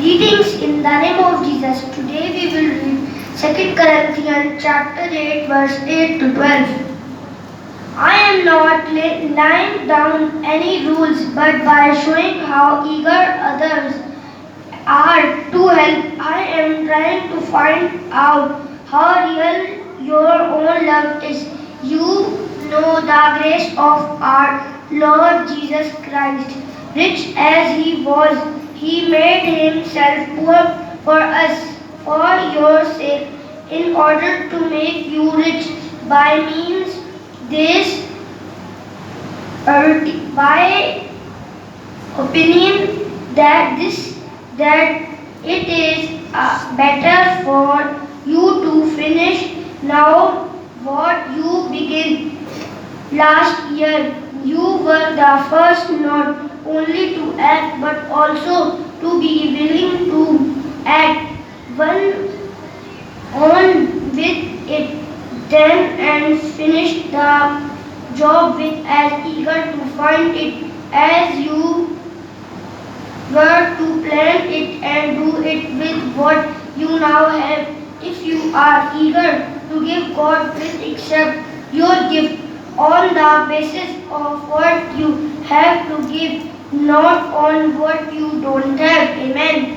Greetings in the name of Jesus. Today we will read 2 Corinthians chapter 8 verse 8 to 12. I am not laying down any rules, but by showing how eager others are to help, I am trying to find out how real your own love is. You know the grace of our Lord Jesus Christ. Rich as he was, he made himself poor for us, for your sake, in order to make you rich by means this by opinion that it is better for you to finish now what you begin last year. You were the first not only to act but also to be willing to act one on with it then and finish the job with as eager to find it as you were to plan it and do it with what you now have. If you are eager to give God will accept your gift on the basis of what you have to give, not on what you don't have. Amen.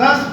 10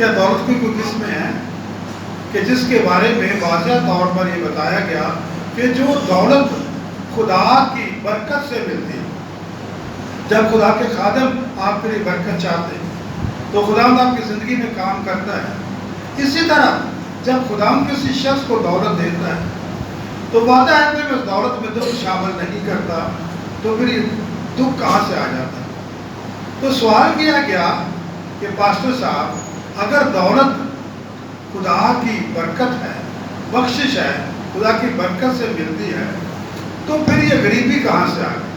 کیا دولت کی کوئی قسمیں ہیں کہ جس کے بارے میں واضح طور پر یہ بتایا گیا کہ جو دولت خدا کی برکت سے ملتی ہے؟ جب خدا کے خادم آپ کے لیے برکت چاہتے ہیں تو خدا آپ کی زندگی میں کام کرتا ہے۔ اسی طرح جب خدا کسی شخص کو دولت دیتا ہے تو وعدہ ہے کہ اس دولت میں دکھ شامل نہیں کرتا، تو پھر یہ دکھ کہاں سے آ جاتا ہے؟ تو سوال کیا گیا کہ پاسٹر صاحب، اگر دولت خدا کی برکت ہے، بخشش ہے، خدا کی برکت سے ملتی ہے، تو پھر یہ غریبی کہاں سے آ گئی؟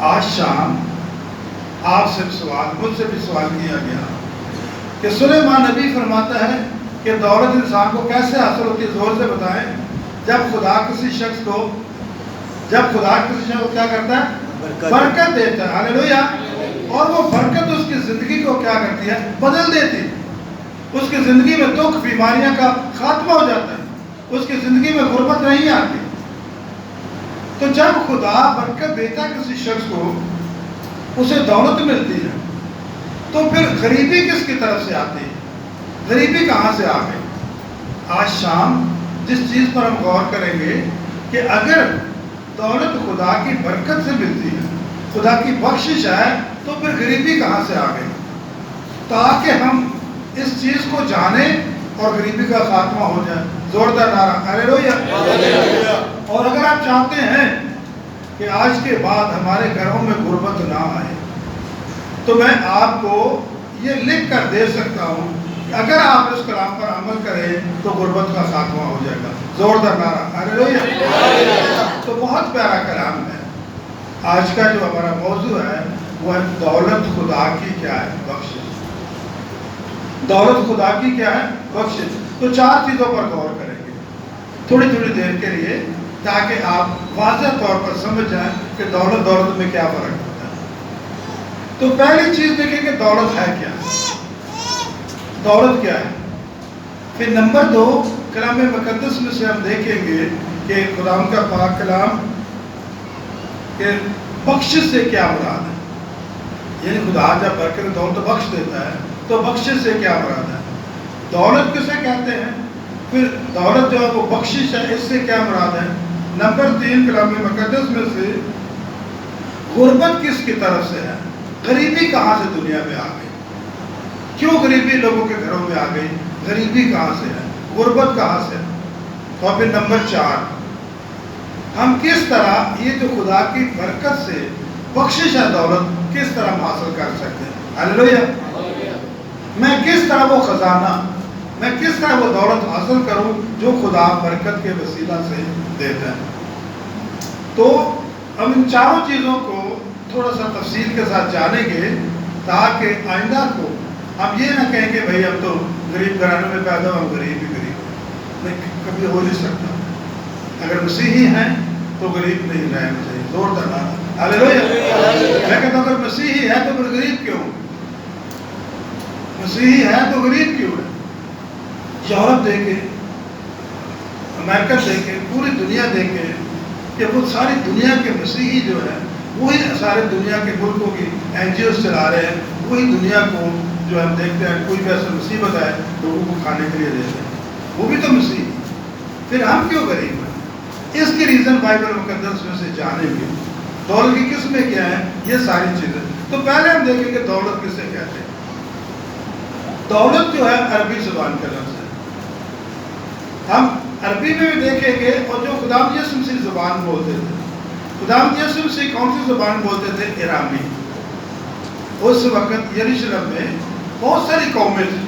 آج شام آپ سے سوال، مجھ سے بھی سوال کیا گیا کہ سلیمان نبی فرماتا ہے کہ دولت انسان کو کیسے حاصل ہوتی ہے، زور سے بتائیں۔ جب خدا کسی شخص کو کیا کرتا ہے؟ برکت دیتا ہے، ہاللیلویا۔ اور وہ برکت اس کی زندگی کو کیا کرتی ہے؟ بدل دیتی ہے۔ اس کی زندگی میں دکھ بیماریاں کا خاتمہ ہو جاتا ہے، اس کی زندگی میں غربت نہیں آتی۔ تو جب خدا برکت دیتا ہے کسی شخص کو، اسے دولت ملتی ہے، تو پھر غریبی کس کی طرف سے آتی ہے؟ غریبی کہاں سے آ گئی؟ آج شام جس چیز پر ہم غور کریں گے کہ اگر دولت خدا کی برکت سے ملتی ہے، خدا کی بخشش ہے، تو پھر غریبی کہاں سے آ گئی؟ تاکہ ہم اس چیز کو جانیں اور غریبی کا خاتمہ ہو جائے۔ زوردار نعرہ ہاللیلویا۔ اور اگر آپ چاہتے ہیں کہ آج کے بعد ہمارے گھروں میں غربت نہ آئے، تو میں آپ کو یہ لکھ کر دے سکتا ہوں کہ اگر آپ اس کلام پر عمل کریں تو غربت کا خاتمہ ہو جائے گا۔ زوردار نعرہ ہاللیلویا۔ تو بہت پیارا کلام ہے۔ آج کا جو ہمارا موضوع ہے وہ ہے دولت خدا کی کیا ہے؟ بخشش۔ دولت خدا کی کیا ہے؟ بخشش۔ تو 4 چیزوں پر غور کریں گے تھوڑی دیر کے لیے، تاکہ آپ واضح طور پر سمجھ جائیں کہ دولت میں کیا فرق ہوتا ہے۔ تو پہلی چیز دیکھیں کہ دولت ہے کیا؟ دولت کیا ہے؟ پھر نمبر 2، کلام مقدس میں سے ہم دیکھیں گے کہ خدا کا پاک کلام کہ بخشش سے کیا مراد ہے، یعنی خدا جب برکت دولت بخش دیتا ہے تو بخشش سے کیا مراد ہے، دولت کسے کہتے ہیں، پھر دولت جو ہے وہ بخشش ہے، اس سے کیا مراد ہے۔ نمبر 3، کلام مقدس میں سے غربت کس کی طرف سے ہے، غریبی کہاں سے دنیا میں آ گئی، کیوں غریبی لوگوں کے گھروں میں آ گئی، غریبی کہاں سے ہے، غربت کہاں سے ہے۔ اور پھر نمبر 4، ہم کس طرح یہ جو خدا کی برکت سے بخشش ہے دولت، کس طرح ہم حاصل کر سکتے ہیں۔ ہاللیلویا۔ میں کس طرح وہ خزانہ، میں کس طرح وہ دولت حاصل کروں جو خدا برکت کے وسیلہ سے دیتا ہے۔ تو ہم ان چاروں چیزوں کو تھوڑا سا تفصیل کے ساتھ جانیں گے، تاکہ آئندہ کو ہم یہ نہ کہیں کہ بھئی ہم تو غریب گھرانے میں پیدا ہوں، ہم غریب ہی غریب، نہیں، کبھی ہو نہیں سکتا۔ اگر مسیحی ہیں تو غریب نہیں رہنا چاہیے۔ زوردار نعرہ ہاللیلویا۔ میں کہتا ہوں اگر مسیحی ہے تو پھر غریب کیوں؟ مسیحی ہے تو غریب کیوں ہے؟ یورپ دیکھیں، امریکہ دیکھیں، پوری دنیا دیکھیں کہ وہ ساری دنیا کے مسیحی جو ہے وہی سارے دنیا کے ملکوں کی NGOs چلا رہے ہیں، وہی دنیا کو جو ہم دیکھتے ہیں کوئی بھی ایسا مصیبت ہے لوگوں کو کھانے کے لیے دیتے ہیں، وہ بھی تو مسیحی۔ پھر ہم کیوں غریب ہیں؟ اس کی ریزن بائبل مقدس میں سے جانیں گے۔ دولت کی قسمیں کیا ہیں، یہ ساری چیزیں۔ تو پہلے ہم دیکھیں گے دولت کسے کہتے ہیں۔ دولت جو ہے عربی زبان کا لفظ ہے، ہم عربی میں بھی دیکھیں گے، اور جو خداوند یسوع مسیح زبان بولتے تھے، خداوند یسوع مسیح کون سی زبان بولتے تھے؟ ارامی۔ اس وقت یروشلم میں بہت ساری قومیں تھیں،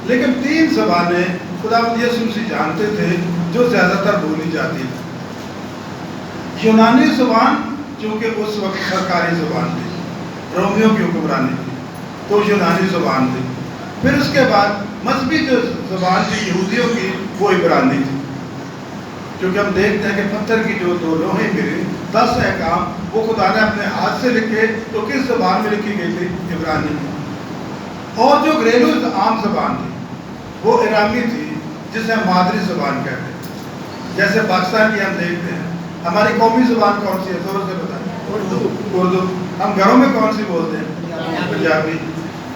لیکن 3 زبانیں خداوند یسوع مسیح جانتے تھے جو زیادہ تر بولی جاتی تھی۔ یونانی زبان چونکہ اس وقت سرکاری زبان تھی، رومیوں کی حکمرانی تھی، تو یونانی زبان تھی۔ پھر اس کے بعد مذہبی جو زبان تھی یہودیوں کی، وہ عبرانی تھی، کیونکہ ہم دیکھتے ہیں کہ پتھر کی جو 2 لوہیں ملی، 10 احکام، وہ خدا نے اپنے ہاتھ سے لکھے، تو کس زبان میں لکھی گئی تھی؟ عبرانی میں۔ اور جو گھریلو عام زبان تھی وہ ارامی تھی، جسے ہم مادری زبان کہتے ہیں۔ جیسے پاکستان کی ہم دیکھتے ہیں، ہماری قومی زبان کون سی ہے؟ زور سے بتائیں۔ اردو۔ ہم گھروں میں کون سی بولتے ہیں؟ پنجابی۔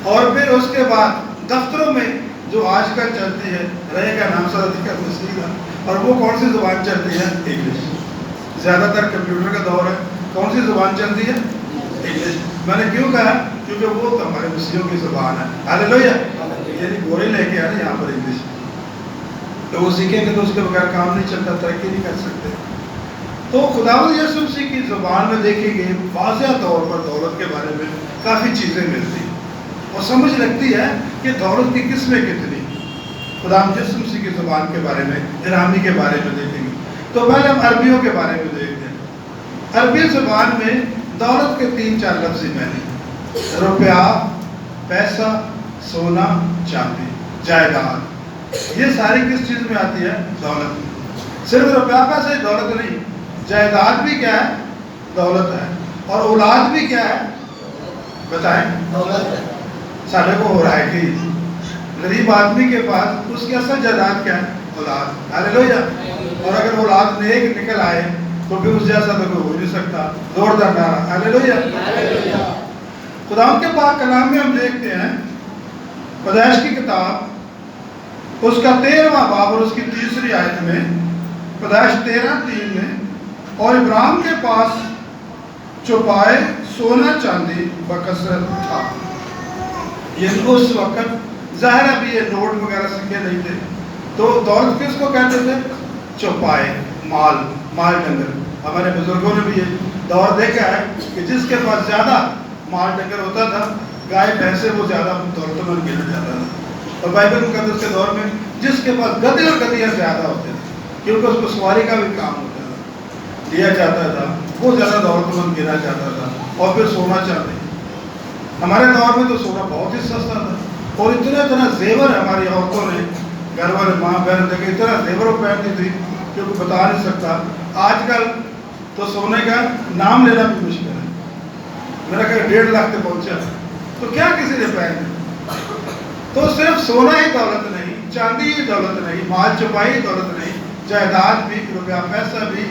اور پھر اس کے بعد دفتروں میں جو آج کل چلتی ہے، رہے گا نام صدر کا مسیح کا، اور وہ کون سی زبان چلتی ہے؟ انگلش۔ زیادہ تر کمپیوٹر کا دور ہے، کون سی زبان چلتی ہے؟ انگلش۔ میں نے کیوں کہا؟ کیونکہ وہ تو ہمارے مسیحیوں کی زبان ہے۔ ہاللیلویا۔ یعنی گورے لے کے آنا یہاں پر انگلش، تو وہ سیکھیں گے تو اس کے بغیر کام نہیں چلتا، ترقی نہیں کر سکتے۔ تو خداوند یسوع مسیح کی زبان میں دیکھیں گے واضح طور پر دولت کے بارے میں کافی چیزیں ملتی ہیں اور سمجھ لگتی ہے کہ دولت کی قسمیں کتنی۔ خداوند یسوع مسیح کی زبان کے بارے میں، ارامئی کے بارے میں دیکھیں گے۔ تو پہلے ہم عربیوں کے بارے میں دیکھتے ہیں۔ عربی زبان میں دولت کے 3-4 لفظ معنی: روپیہ، پیسہ، سونا، چاندی، جائیداد۔ یہ ساری کس چیز میں آتی ہے؟ دولت۔ صرف روپیہ پیسہ ہی دولت نہیں، جائیداد بھی کیا ہے؟ دولت ہے۔ اور اولاد بھی کیا ہے؟ بتائیں۔ دولت ہے۔ سارے کو ہو رہا ہے کہ غریب آدمی کے پاس اس کی اصل جائیداد کیا ہے؟ اولاد۔ ہاللیلویا۔ اور اگر اولاد نیک نکل آئے تو پھر اس جیسا تو کوئی ہو نہیں سکتا۔ زوردار نعرہ ہاللیلویا۔ خداوند کے پاک کلام میں ہم دیکھتے ہیں پیدائش کی کتاب اس کا 13واں باب اور اس کی 3 آیت میں، پیدائش 13:3 میں، اور ابراہیم کے پاس چوپائے سونا چاندی بکثرت تھا۔ یعنی اس وقت ظاہر ہے بھی یہ نوٹ وغیرہ سکے نہیں تھے، تو دولت کس کو کہتے تھے؟ چوپائے، مال ڈنگر۔ ہمارے بزرگوں نے بھی یہ دور دیکھا ہے کہ جس کے پاس زیادہ مال ڈنگر ہوتا تھا، گائے بھینسے، وہ زیادہ دولت مند گنا جاتا تھا۔ اور بائبل مقدس کے دور میں جس کے پاس گدھے اور گدھیاں زیادہ ہوتے تھے، کیونکہ اس کو سواری کا بھی کام ہوتا تھا، دیا جاتا تھا، وہ زیادہ دولت مند گنا جاتا تھا۔ اور پھر سونا چاندی، ہمارے دور میں تو سونا بہت ہی سستا تھا، اور اتنا زیور ہماری عورتوں نے، گھر والے ماں بہن دیکھے اتنا زیور پہنتی تھی کہ کوئی بتا نہیں سکتا۔ آج کل تو سونے کا نام لینا بھی مشکل ہے، میرا کہ 1.5 لاکھ تک پہنچا، تو کیا کسی نے پہنا؟ تو صرف سونا ہی دولت نہیں، چاندی ہی دولت نہیں، مال چھپائی ہی دولت نہیں، جائیداد بھی، روپیہ پیسہ بھی،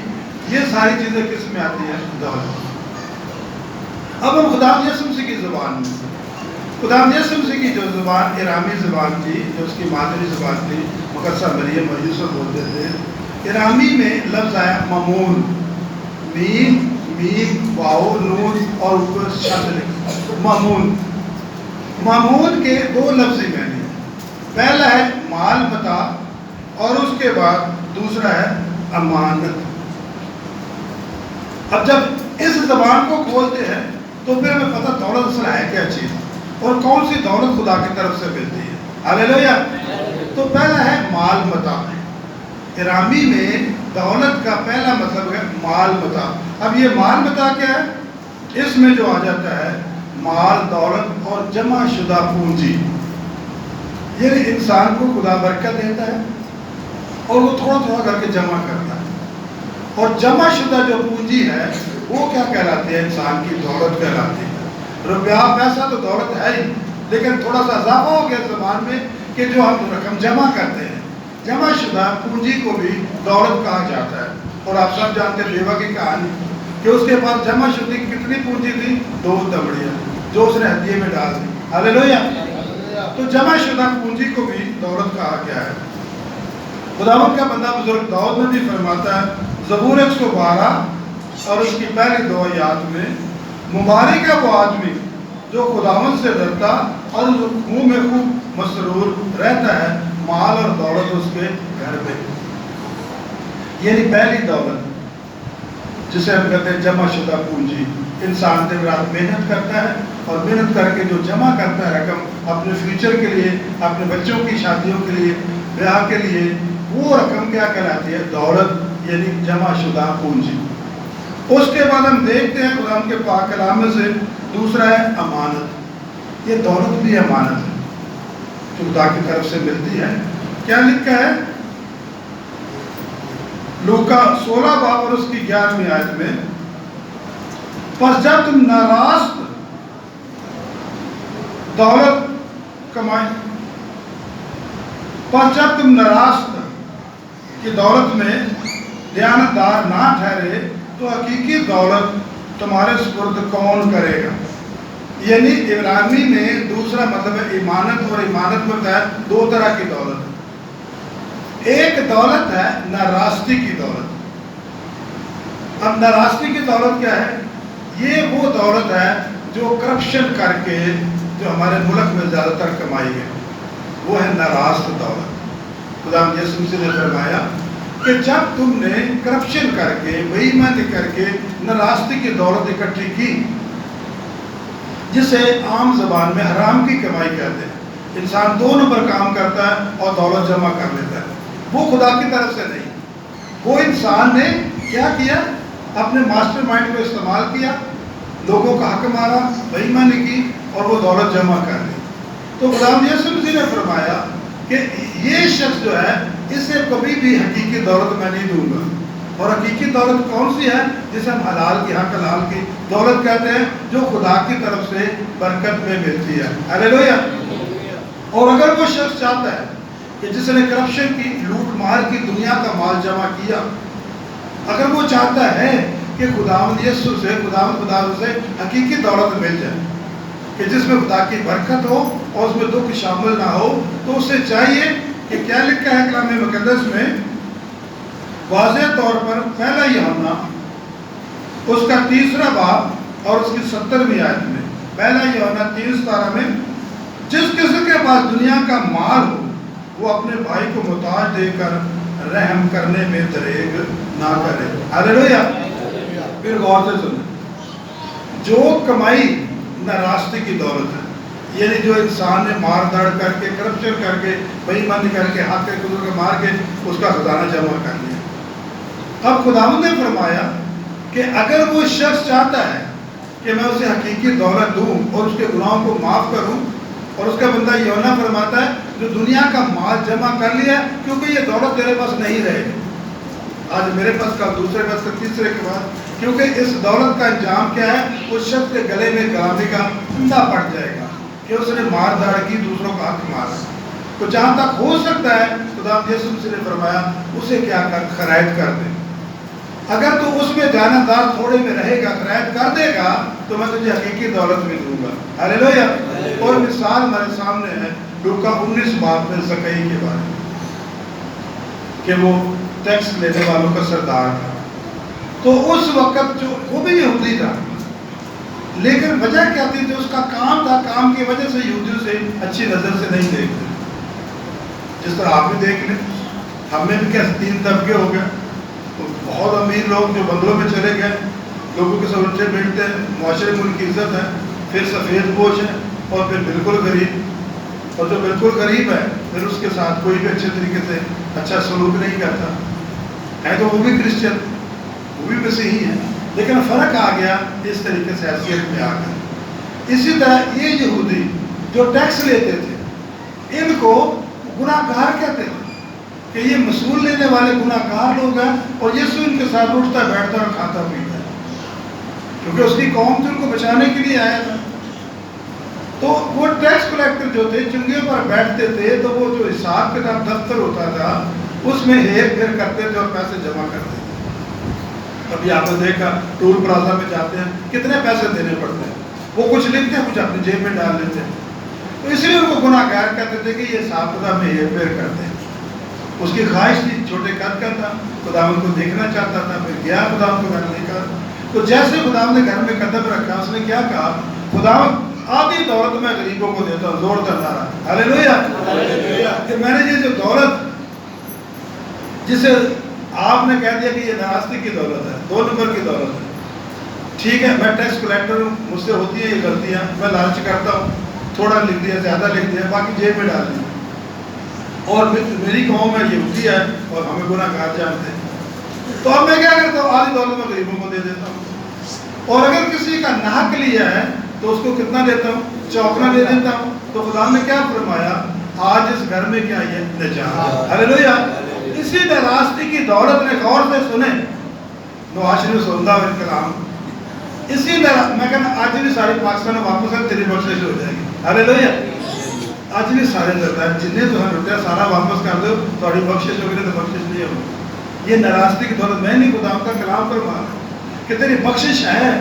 یہ ساری چیزیں کس میں آتی ہیں؟ دولت۔ اب ہم خداوند یسوع مسیح کی زبان میں، خداوند یسوع مسیح کی جو زبان ارامئی زبان تھی، جو اس کی مادری زبان تھی، مقدسہ مریم اور یوسف بولتے تھے، ارامئی میں لفظ آیا ممون، میم واو نون اور اوپر شد لکھا، ممون۔ ممون کے 2 لفظی معنی ہیں، پہلا ہے مال متاع اور اس کے بعد دوسرا ہے امانت۔ اب جب اس زبان کو کھولتے ہیں تو پھر ہمیں پتہ دولت اصل ہے کیا چیز اور کون سی دولت خدا کی طرف سے ملتی ہے۔ ہاللیلویا۔ تو پہلا ہے مال متاع۔ ارامئی میں دولت کا پہلا مطلب ہے مال متاع۔ اب یہ مال متاع کیا ہے؟ اس میں جو آ جاتا ہے مال، دولت اور جمع شدہ پونجی، یعنی انسان کو خدا برکت دیتا ہے اور وہ تھوڑا تھوڑا کر کے جمع کرتا ہے، اور جمع شدہ جو پونجی ہے وہ کیا کہلاتی ہے؟ انسان کی دولت کہلاتی ہے۔ روپیہ پیسہ تو دولت ہے ہی، لیکن تھوڑا سا اضافہ ہو گیا زبان میں کہ جو ہم رقم جمع کرتے ہیں، جمع شدہ پونجی کو بھی دولت کہا جاتا ہے۔ اور آپ سب جانتے ہیں بیوہ کی کہانی کہ اس کے پاس جمع شدہ کتنی پونجی تھی؟ 2 دمڑیاں، جو اس نے ہدیے میں ڈال دی۔ ہاللیلویا۔ تو جمع شدہ پونجی کو بھی دولت کہا گیا ہے۔ خداوند کا بندہ بزرگ داؤد نے بھی فرماتا ہے زبور 112 اور اس کی پہلی 2 آیات میں، مبارک ہے وہ آدمی جو خداوند سے ڈرتا اور اس منہ میں خوب مسرور رہتا ہے، مال اور دولت اس کے گھر میں۔ یعنی پہلی دولت جسے ہم کہتے ہیں جمع شدہ پونجی، انسان دن رات محنت کرتا ہے اور محنت کر کے جو جمع کرتا ہے رقم اپنے فیوچر کے لیے، اپنے بچوں کی شادیوں کے لیے، بیاہ کے لیے، وہ رقم کیا کہلاتی ہے؟ دولت، یعنی جمع شدہ پونجی۔ اس کے بعد ہم دیکھتے ہیں قرآن کے پاک کلام میں سے دوسرا ہے امانت۔ یہ دولت بھی امانت ہے جو خدا کی طرف سے ملتی ہے۔ کیا لکھا ہے؟ لوکا 16 باب اور اس کی 11ویں آیت میں، پس جب تم ناراست دولت کمائیں، پس جب تم ناراست کی دولت میں دیانتدار نہ ٹھہرے تو حقیقی دولت تمہارے سپرد کون کرے گا؟ یعنی عبرانی میں دوسرا مطلب ہے ایمانت، اور ایمانت میں ہوتا ہے دو طرح کی دولت. ایک دولت ہے ناراستی کی دولت. اب ناراستی کی دولت کیا ہے؟ یہ وہ دولت ہے جو کرپشن کر کے جو ہمارے ملک میں زیادہ تر کمائی گئی، وہ ہے ناراست دولت. خدا یسوع مسیح نے فرمایا کہ جب تم نے کرپشن کر کے، بے ایمانی کر کے ناراستی کی دولت اکٹھی کی، جسے عام زبان میں حرام کی کمائی کہتے ہیں، انسان دو نمبر کام کرتا ہے اور دولت جمع کر لیتا ہے، وہ خدا کی طرف سے نہیں. وہ انسان نے کیا کیا؟ اپنے ماسٹر مائنڈ کو استعمال کیا، لوگوں کا حق مارا، بے ایمانی کی اور وہ دولت جمع کر لی. تو خدا یسوع مسیح نے فرمایا کہ یہ شخص جو ہے اسے کبھی بھی حقیقی دولت میں نہیں دوں گا. اور حقیقی دولت کون سی ہے؟ جسے ہم حلال کی، حق حلال کی دولت کہتے ہیں، جو خدا کی طرف سے برکت میں ملتی ہے. ہلیلویا. اور اگر وہ شخص چاہتا ہے کہ جس نے کرپشن کی، لوٹ مار کی، دنیا کا مال جمع کیا، اگر وہ چاہتا ہے کہ خداوند یسوع سے، خداوند سے حقیقی دولت مل جائے کہ جس میں خدا کی برکت ہو اور اس میں دکھ شامل نہ ہو، تو اسے چاہیے کہ کیا لکھا ہے کلام مقدس میں واضح طور پر، پہلا یوحنا اس کا 3 باب اور اس کی 70ویں آیت میں، پہلا یوحنا 3:17 میں، جس کسی کے پاس دنیا کا مال ہو وہ اپنے بھائی کو محتاج دے کر رحم کرنے میں دریغ نہ کرے. ہلیلویا. پھر غور سے سنیں، جو کمائی ناراستی کی دولت ہے، یعنی جو انسان نے مار داڑ کر کے، کرپشن کر کے، بے ایمانی کر کے، حق کے قدر کو مار کے اس کا خزانہ جمع کر لیا. اب خداوند نے فرمایا کہ اگر وہ شخص چاہتا ہے کہ میں اسے حقیقی دولت دوں اور اس کے گناہوں کو معاف کروں، اور اس کا بندہ یوحنا فرماتا ہے جو دنیا کا مال جمع کر لیا، کیونکہ یہ دولت تیرے پاس نہیں رہے گی، آج میرے پاس، کل دوسرے پاس، کل تیسرے کے بعد، کیونکہ اس دولت کا انجام کیا ہے؟ اس شخص کے گلے میں غلامی کا پھندا پڑ جائے گا کہ اس نے مار داڑ کی، دوسروں کا حق مارا. تو جہاں تک ہو سکتا ہے خدا یسوع مسیح نے فرمایا اسے کیا کر، خرائط کر دے. اگر تو اس میں جانبدار تھوڑے میں رہے گا، خرائط کر دے گا، تو میں تجھے حقیقی دولت بھی دوں گا. ہلیلویا. اور مثال ہمارے سامنے ہے لوکا 19 باب میں زکئی کے بارے میں کہ وہ ٹیکس لینے والوں کا سردار تھا. تو اس وقت جو وہ بھی یہودی تھا، لیکن وجہ کیا تھی؟ جو اس کا کام تھا، کام کی وجہ سے یہودیوں سے اچھی نظر سے نہیں دیکھتے. جس طرح آپ بھی دیکھ لیں، ہم میں بھی کیا 3 طبقے ہو گئے. بہت امیر لوگ جو بنگلوں میں چلے گئے، لوگوں کے ساتھ اچھے ملتے ہیں، معاشرے میں ان کی عزت ہے. پھر سفید پوش ہے، اور پھر بالکل غریب. اور جو بالکل غریب ہے پھر اس کے ساتھ کوئی بھی اچھے طریقے سے اچھا سلوک نہیں کرتا ہے. تو وہ بھی کرسچن، وہ بھی مسیحی ہیں، لیکن فرق آ گیا اس طریقے سے حیثیت میں آ گیا. اسی طرح یہ یہودی جو ٹیکس لیتے تھے، ان کو گناہ گار کہتے ہیں کہ یہ مسئول لینے والے گناہ گار لوگ ہیں، اور یسوع ان کے ساتھ اٹھتا بیٹھتا اور کھاتا پیتا ہے، کیونکہ اس کی قوم تو ان کو بچانے کے لیے آیا تھا. تو وہ ٹیکس کلیکٹر جو تھے چنگیوں پر بیٹھتے تھے، تو وہ جو حساب کتاب دفتر ہوتا تھا اس میں ہیر پھیر کرتے تھے اور پیسے جمع کرتے تھے. ابھی آپ نے دیکھا ٹول پلازا میں جاتے ہیں کتنے پیسے دینے پڑتے ہیں، وہ کچھ لکھتے ہیں، کچھ اپنی جیب میں ڈال لیتے ہیں. تو اس لیے ان کو گناہ گار کہتے تھے کہ یہ حساب کتاب میں ہیر پھیر کرتے ہیں. اس کی خواہش تھی، چھوٹے قد کا تھا، خداوند کو دیکھنا چاہتا تھا. پھر گیا خداوند کو گھر دیکھا، تو جیسے خداوند نے گھر میں قدم رکھا، اس نے کیا کہا؟ خداوند آدھی دولت میں غریبوں کو دیتا ہوں. زور کا نعرہ، ہلیلویا. کہ میں نے یہ جو دولت جسے آپ نے کہہ دیا کہ یہ ناراستی کی دولت ہے، 2 نمبر کی دولت ہے، ٹھیک ہے، میں ٹیکس کلیکٹر ہوں، مجھ سے ہوتی ہیں یہ غلطیاں، میں لالچ کرتا ہوں، تھوڑا لکھ دیا، زیادہ لکھ دیا، باقی جیب میں ڈال دیا. اور میری قوم میں یہودی ہے اور ہمیں گناہ گار جانتے ہیں. تو اب میں کیا کرتا ہوں؟ آدھی دولت میں غریبوں کو دے دیتا ہوں. اور اگر کسی کا نحق لیا ہے تو اس کو کتنا دیتا ہوں؟ چوکنا دے دیتا ہوں. تو خدا نے کیا فرمایا؟ آج اس گھر میں کیا ہے؟ نجات. ہلیلویا. اسی ناراستی کی دولت نے، غور سے سنیں، معاشرے میں سوندہ ہوئے کلام، اسی میں کہنا آج بھی سارے پاکستان میں واپس ہے، تیری بخشش ہو جائے گی. ہلیلویا. آج بھی سارے درتا ہے جنہیں تو ہم روٹیا سارا واپس کر دو، تھوڑی بخشش ہوگی تو بخشش نہیں ہوگی. یہ ناراستی کی دولت میں نہیں، خدا کا کلام فرما کہ تیری بخشش ہے،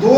2